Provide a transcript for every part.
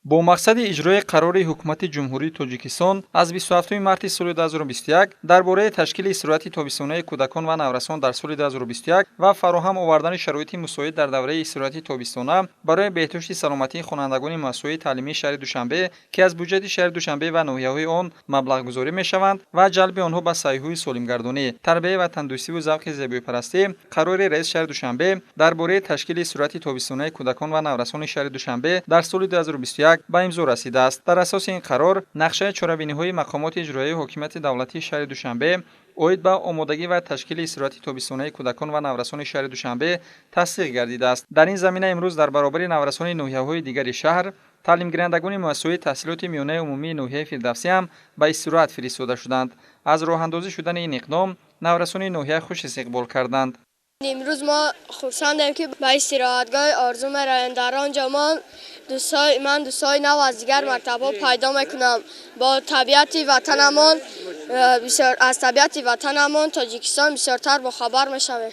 бо мақсади иҷрои қарори ҳукумати ҷумҳурии Тоҷикистон аз 27 марти соли 2021 дар бораи ташкили истироҳати тобистонаи кӯдакон ва наврасон дар соли 2021 ва фароҳам овардани шароити мусоид дар давраи истироҳати тобистона барои беҳтошти саломатии хонандагони муассисаҳои таълимии шаҳри Душанбе ки аз бюҷети шаҳри Душанбе ва ноҳияҳои он маблағгузорӣ мешаванд ва ҷалби онҳо ба сайёҳои солимгардонӣ, тарбия ва тандурустиву завқи зебоипарастӣ, қарори раиси шаҳри Душанбе дар бораи ташкили истироҳати тобистонаи кӯдакон ва наврасони шаҳри Душанбе дар соли 2021 ба имзо расидааст. Дар асоси ин қарор нақшаи чорабиниҳои мақомоти иҷроияи ҳокимияти давлатии шаҳри Душанбе оид ба омодагӣ ва ташкили истироҳати тобистонаи кӯдакон ва наврасони шаҳри Душанбе тасдиқ гардидааст. Дар ин замина имрӯз дар баробари наврасони ноҳияҳои дигари шаҳр, таълимгирандагони муассисаҳои таҳсилоти миёнаи умумии ноҳияи Фирдавсӣ ҳам ба истироҳат фиристода шуданд. Аз роҳандозӣ шудани ин иқдом наврасони ноҳия хуш истиқбол карданд. امروز ما خرسندیم که به استراحتگاه آرزو میرویم. در آنجا من دوستای نو از دیگر مکتب‌ها پیدا میکنم. با طبیعت وطنمان از طبیعت وطنمان تاجیکستان بسیارتر با خبر میشویم.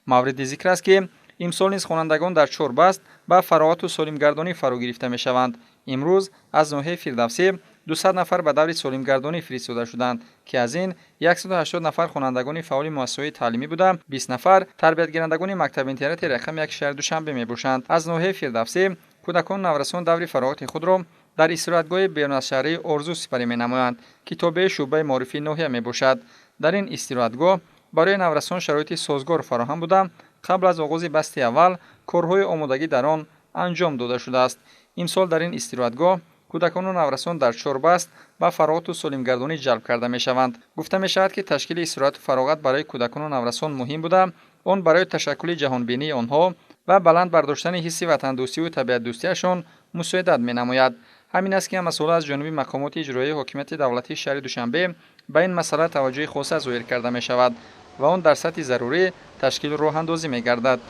مورد ذکر است که امسال نیز خوانندگان در چهاربست با فراغت و سالمگردانی فرا گرفته میشوند. امروز از ناحیه فردوسی 200 نفر به دور سالمگردانی فرستاده شدند که از این 180 نفر خوانندگان فعال مؤسسه‌های تعلیمی بوده، 20 نفر تربیتگیرندگان مکتب اینترنت رقم 1 شهر دوشنبه میباشند. از ناحیه فردوسی کودکان نورسان دور فراغت خود را در استراحتگاه بیرون‌ازشهری آرزو سپری می‌نمایند که تابع شعبه معرفی ناحیه میباشد. در این استراحتگاه برای نورسان شرایط سازگار فراهم بوده. قبل از آغاز بسته اول کارهای آمادگی در آن انجام داده شده است. امسال در این استراحتگاه کودکان و نورسان در 4 بست با فراغت و سالمگردانی جلب کرده می شوند. گفته می شود که تشکیل استراحت و فراغت برای کودکان و نورسان مهم بوده. آن برای تشکل جهانبینی آنها و بلند برداشتن حس وطن دوستی و طبیعت دوستیشان مساعدت می نماید. همین است که مسئول از جانب مقامات اجرایی حکومت دولتی شهر دوشنبه به این مسئله توجه خاص ظاهر کرده می شود و آن در سطح ضروری تشکیل راه اندازی می گردد.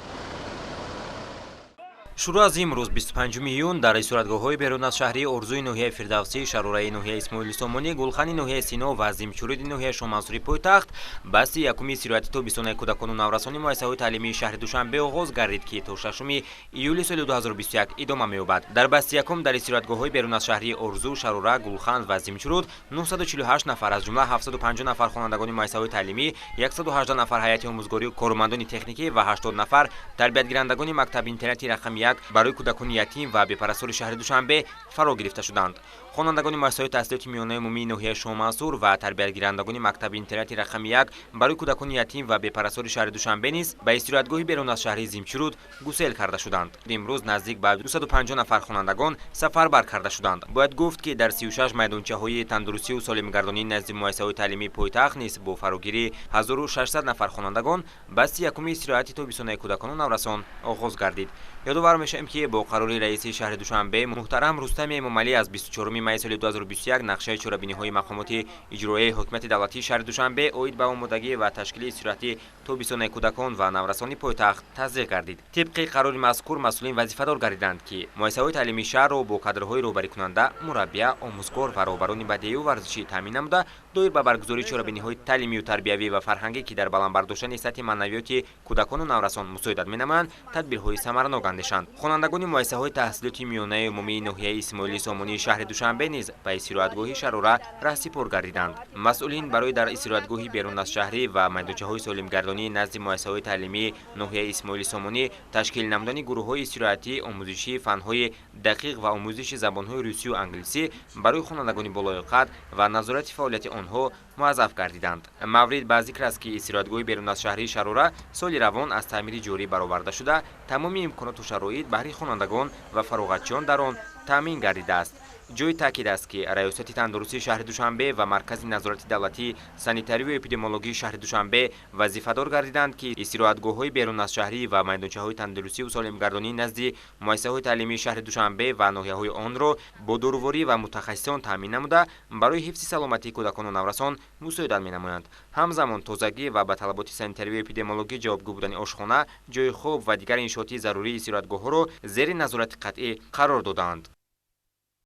شروع از امروز 25 میلیون در استراحتگاه‌های بیرون از شهری آرزوی ناحیه فردوسی، شرارای ناحیه اسماعیل سامانی، گلخانی ناحیه سینا و عظیم‌چورود ناحیه شامنصوری پایتخت بسته یکم استراحت تابستانی کودکان و نورسان مؤسسه‌های تعلیمی شهر دوشنبه آغاز گردید که تا 6 ایول سال 2021 ادامه می‌یابد. در بسته یکم در استراحتگاه‌های بیرون از شهری آرزو، شراره، گلخان و عظیم‌چورود 948 نفر از جمله 750 نفر خوانندگان مؤسسه‌های تعلیمی، 118 نفر هیئت آموزگاری و کارمندان تکنیکی و 80 نفر تربیتگیرندگان مکتب اینترنتی رقم برای کودکان یتیم و بی‌پرستار شهر دوشنبه فرا گرفته شدند. خوانندگان مؤسسه‌های تحصیلاتی میانه عمومی ناحیه شامنصور و تربیتگیرندگان مکتب اینترنتی رقم 1 برای کودکان یتیم و بی‌پرستار شهر دوشنبه نیز به استراحتگاه بیرون از شهر عظیم‌چورود گسیل کرده شدند. امروز نزدیک به 250 نفر خوانندگان سفربر کرده شدند. باید گفت که در 36 میدانچه‌های تندرستی و سالمگردانی نزد مؤسسه‌های تعلیمی پایتخت نیز با فراگیری 1600 نفر خوانندگان بسته یکم استراحت تابستانی کودکان و نورسان آغاز گردید. یادآور میشیم که با قرار رئیس شهر دوشنبه محترم رستم امامعلی از 24 می سال 2021 نقشه چاره‌بینی‌های مقامات اجرایی حکومت دولتی شهر دوشنبه اوید به آمادگی و تشکیل استراحت تابستانی کودکان و نورسان پایتخت تصدیق گردید. طبق قرار مذکور مسئولین وظیفه‌دار گردیدند که مؤسسه‌های تعلیمی شهر را با کادرهای راهبری کننده، مربی، آموزگار و راهبران بدیهی و ورزشی تامین نموده دایر به برگزاری چاره‌بینی‌های تعلیمی و تربیوی و فرهنگی که در بلند برداشتن سطح معنویات کودکان و نورسان مساعدت می‌نمایند تدبیرهای ثمرناک اندیشند. خوانندگان مؤسسه‌های تحصیلاتی میانه عمومی ناحیه اسماعیل سامانی شهر دوشنبه نیز به استراحتگاه شراره رهسپار گردیدند. مسئولین برای در استراحتگاه بیرون از شهری و میدانچه‌های سالمگردانی نزد مؤسسه‌های تعلیمی ناحیه اسماعیل سامانی تشکیل نمودن گروه‌های استراحتی آموزشی فن‌های دقیق و آموزش زبان‌های روسی و انگلیسی برای خوانندگان بالای قد و نظارت فعالیت آنها موظف گردیدند. مورد به ذکر است که استراحتگاه بیرون از شهری شراره سال روان از تعمیر جاری برآورده شده تمام امکانات و شرایط برای خوانندگان و فراغتچیان در آن تامین گردیده است. جای تاکید است که ریاست تندرستی شهر دوشنبه و مرکز نظارت دولتی سانیتاری و اپیدمیولوژی شهر دوشنبه وظیفه‌دار گردیدند که استراحتگاه‌های بیرون از شهری و میدانچه‌های تندرستی و سالمگردانی نزد مؤسسه‌های تعلیمی شهر دوشنبه و ناحیه‌های آن را با دوروری و متخصصان تامین نموده برای حفظ سلامتی کودکان و نورسان مساعدت می‌نمایند. همزمان تازگی و به طلبات سانیتاری و اپیدمیولوژی جوابگو بودن آشخانه، جای خواب و دیگر انشاءات ضروری استراحتگاه‌ها را زیر نظارت قطعی قرار دادند.